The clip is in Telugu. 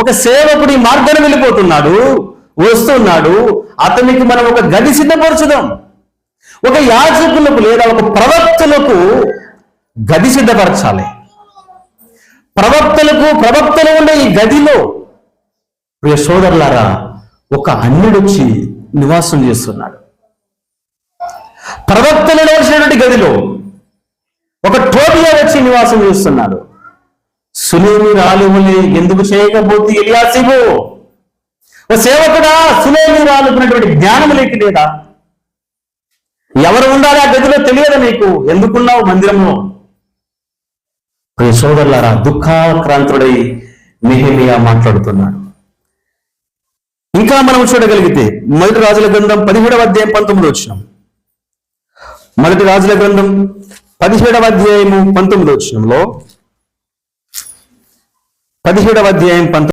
ఒక సేవకుడు ఈ మార్గాన్ని వెళ్ళిపోతున్నాడు, వస్తున్నాడు, అతనికి మనం ఒక గది సిద్ధపరచుదాం. ఒక యాజకులకు లేదా ఒక ప్రవక్తలకు గది సిద్ధపరచాలి. ప్రవక్తలు ఉండే ఈ గదిలో ప్రియ సోదరులారా, ఒక అన్యుడొచ్చి నివాసం చేస్తున్నాడు. ప్రవక్తలు నిలిచినటువంటి గదిలో ఒక టోబియా వచ్చి నివాసం చేస్తున్నాడు. సులేమి రాలువలే ఎందుకు చేయకపోతే ఎలియాషీబు, ఓ సేవకుడా, సులేమి రాలుకున్నటువంటి జ్ఞానం లేక లేదా? ఎవరు ఉండాలి ఆ గదిలో తెలియదా నీకు? ఎందుకున్నావు మందిరంలో? ప్రియ సోదరులారా, దుఃఖాక్రాంతుడై నెహెమియా మాట్లాడుతున్నాడు. ఇంకా మనం చూడగలిగితే మొదటి రాజుల గ్రంథం 17వ అధ్యాయం 19వ వచనం. మొదటి రాజుల గ్రంథం 17వ అధ్యాయము 19వ వచనంలో 17వ అధ్యాయం